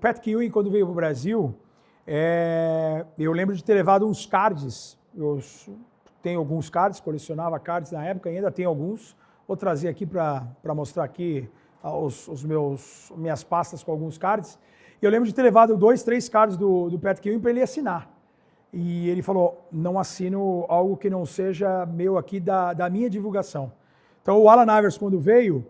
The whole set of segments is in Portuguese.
Pat Ewing, quando veio para o Brasil, eu lembro de ter levado uns cards. Eu tenho alguns cards, colecionava cards na época, ainda tenho alguns. Vou trazer aqui para mostrar aqui minhas pastas com alguns cards. E eu lembro de ter levado 2, 3 cards do Pat Ewing para ele assinar. E ele falou, não assino algo que não seja meu aqui da minha divulgação. Então o Allen Iverson, quando veio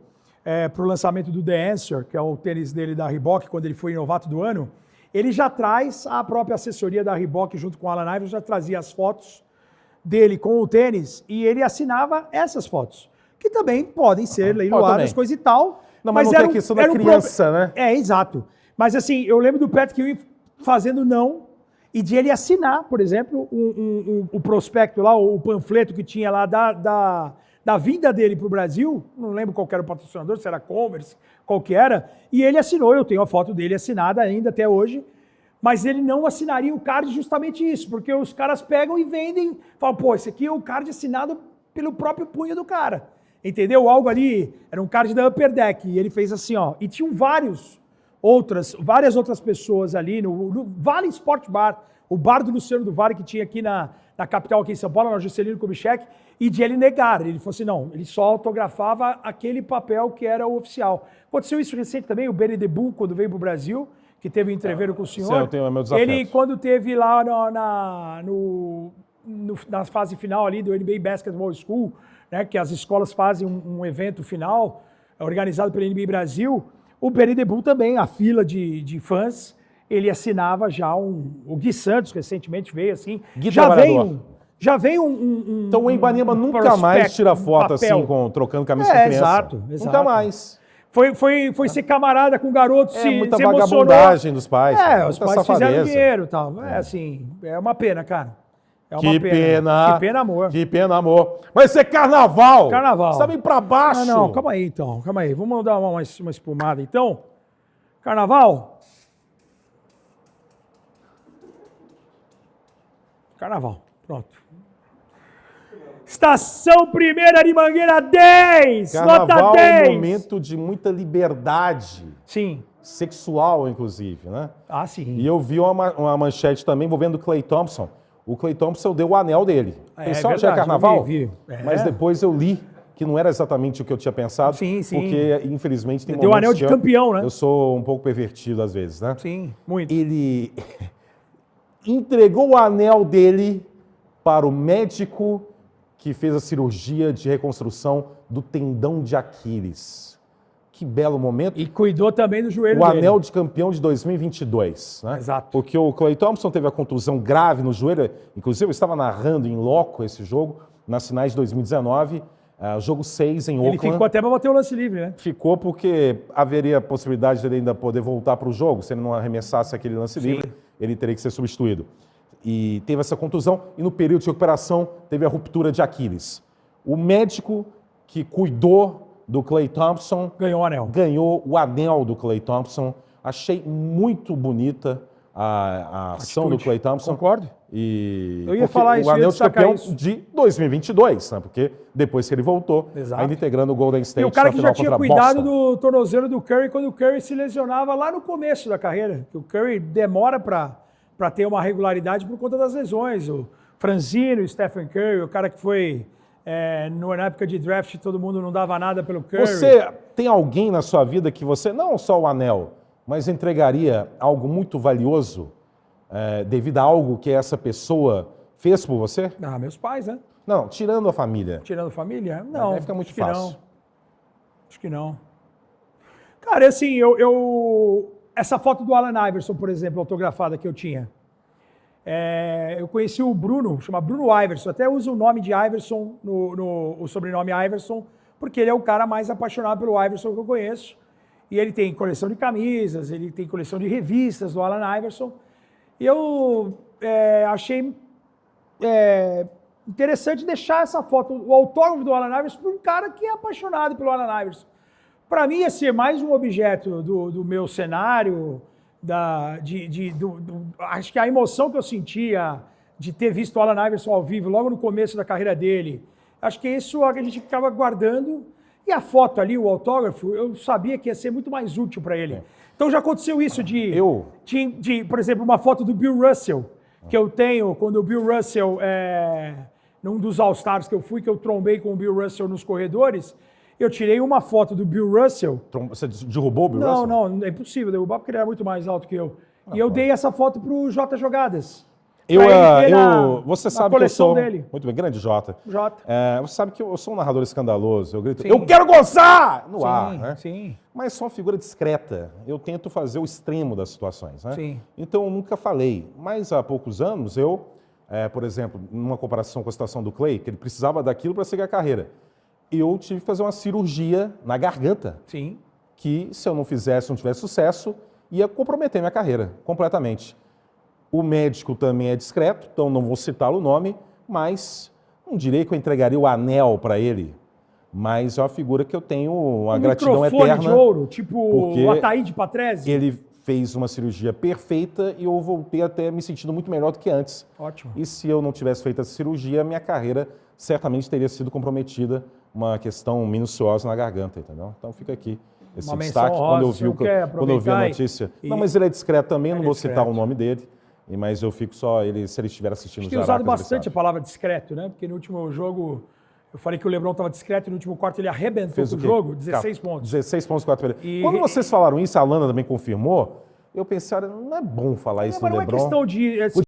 para o lançamento do The Answer, que é o tênis dele da Reebok, quando ele foi novato do ano, ele já traz a própria assessoria da Reebok junto com o Allen Iverson, já trazia as fotos dele com o tênis e ele assinava essas fotos, que também podem ser leiloadas, coisa e tal. Não, mas não tem a questão da criança, né? Exato. Mas assim, eu lembro do Pat Ewing fazendo não, e de ele assinar, por exemplo, o prospecto lá, o panfleto que tinha lá da vinda dele para o Brasil, não lembro qual era o patrocinador, se era Converse, qual que era, e ele assinou, eu tenho a foto dele assinada ainda até hoje, mas ele não assinaria o card justamente isso, porque os caras pegam e vendem, falam, pô, esse aqui é o card assinado pelo próprio punho do cara, entendeu? Algo ali, era um card da Upper Deck, e ele fez assim, ó, e tinham várias outras pessoas ali no Vale Sport Bar, o bar do Luciano do Vale que tinha aqui na capital, aqui em São Paulo, na Juscelino Kubitschek, e de ele negar. Ele falou assim, não, ele só autografava aquele papel que era o oficial. Aconteceu isso recente também, o Benny DeBull, quando veio para o Brasil, que teve um entreveiro com o senhor. Sim, eu tenho meus afetos. Ele, quando teve lá na fase final ali do NBA Basketball School, né, que as escolas fazem um evento final, organizado pela NBA Brasil, o Benny DeBull também, a fila de fãs, ele assinava já o Gui Santos, recentemente veio assim. Gui já vem um Então o Ibanema nunca mais tira foto assim, trocando camisa com criança. Exato. Nunca mais. Foi ser camarada com o garoto, muita se vagabundagem dos pais. Os pais fizeram dinheiro e tal. Assim, é uma pena, cara. É uma Que pena. Que pena, amor. Que pena, amor. Vai ser carnaval. Carnaval. Você tá bem pra baixo. Não, calma aí então. Calma aí. Vamos dar uma espumada então. Carnaval. Carnaval. Pronto. Estação Primeira de Mangueira 10. Carnaval Nota 10. É um momento de muita liberdade. Sim. Sexual, inclusive, né? Ah, sim. E eu vi uma manchete também envolvendo o Klay Thompson. O Klay Thompson deu o anel dele. Pensava que era carnaval? Vi. Mas depois eu li que não era exatamente o que eu tinha pensado. Sim. Porque, infelizmente, tem deu o anel de campeão, né? Eu sou um pouco pervertido às vezes, né? Sim, muito. Ele entregou o anel dele para o médico que fez a cirurgia de reconstrução do tendão de Aquiles. Que belo momento. E cuidou também do joelho dele. O anel de campeão de 2022. Né? Exato. Porque o Klay Thompson teve a contusão grave no joelho. Inclusive, eu estava narrando em loco esse jogo, nas finais de 2019, jogo 6 em Oakland. Ele ficou até para bater o lance livre, né? Ficou porque haveria a possibilidade de ele ainda poder voltar para o jogo. Se ele não arremessasse aquele lance livre, ele teria que ser substituído. E teve essa contusão, e no período de recuperação teve a ruptura de Aquiles. O médico que cuidou do Klay Thompson ganhou o anel do Klay Thompson. Achei muito bonita a ação do Klay Thompson. Concordo. E eu ia falar isso, o anel de campeão isso. de 2022, né? Porque depois que ele voltou, ainda integrando o Golden State. E o cara que já tinha cuidado do tornozelo do Curry quando o Curry se lesionava lá no começo da carreira. Que o Curry demora para ter uma regularidade por conta das lesões. O Franzino, o Stephen Curry, o cara que foi na época de draft, todo mundo não dava nada pelo Curry. Você tem alguém na sua vida que você, não só o anel, mas entregaria algo muito valioso devido a algo que essa pessoa fez por você? Ah, meus pais, né? Não, tirando a família. Tirando a família? Não. Aí fica muito fácil. Acho que não. Cara, assim, essa foto do Allen Iverson, por exemplo, autografada que eu tinha. Eu conheci o Bruno, chama Bruno Iverson, até uso o nome de Iverson, o sobrenome Iverson, porque ele é o cara mais apaixonado pelo Iverson que eu conheço. E ele tem coleção de camisas, ele tem coleção de revistas do Allen Iverson. E eu achei interessante deixar essa foto, o autógrafo do Allen Iverson, para um cara que é apaixonado pelo Allen Iverson. Para mim, ia ser mais um objeto do meu cenário, acho que a emoção que eu sentia de ter visto o Allen Iverson ao vivo, logo no começo da carreira dele, acho que isso a gente ficava guardando. E a foto ali, o autógrafo, eu sabia que ia ser muito mais útil para ele. Então já aconteceu isso Eu? por exemplo, uma foto do Bill Russell, que eu tenho, quando o Bill Russell, num dos All-Stars que eu fui, que eu trombei com o Bill Russell nos corredores, eu tirei uma foto do Bill Russell. Você derrubou o Bill Russell? Não, é impossível derrubar, porque ele era muito mais alto que eu. E eu dei essa foto pro J Jogadas. Você sabe que eu sou... dele. Muito bem, grande Jota. Jota. Você sabe que eu sou um narrador escandaloso. Eu grito, Sim. eu quero gozar! No ar, né? Sim. Mas sou uma figura discreta. Eu tento fazer o extremo das situações, né? Sim. Então, eu nunca falei. Mas há poucos anos, por exemplo, numa comparação com a situação do Clay, que ele precisava daquilo para seguir a carreira, eu tive que fazer uma cirurgia na garganta. Sim. Que, se eu não fizesse, não tivesse sucesso, ia comprometer minha carreira completamente. O médico também é discreto, então não vou citá-lo o nome, mas não direi que eu entregaria o anel para ele, mas é uma figura que eu tenho uma gratidão eterna. De ouro, tipo o Ataíde Patrese? Ele fez uma cirurgia perfeita e eu voltei até me sentindo muito melhor do que antes. Ótimo. E se eu não tivesse feito essa cirurgia, minha carreira certamente teria sido comprometida, uma questão minuciosa na garganta, entendeu? Então fica aqui esse destaque quando eu vi a notícia. Não, mas ele é discreto também, não vou citar o nome dele. Mas eu fico só, se ele estiver assistindo os Jaracas... Tem usado bastante a palavra discreto, né? Porque no último jogo, eu falei que o LeBron estava discreto, e no último quarto ele arrebentou o jogo, 16 pontos. 16 pontos, 4 Quando vocês falaram isso, a Lana também confirmou, eu pensei, olha, não é bom falar isso no LeBron. Mas não é questão de...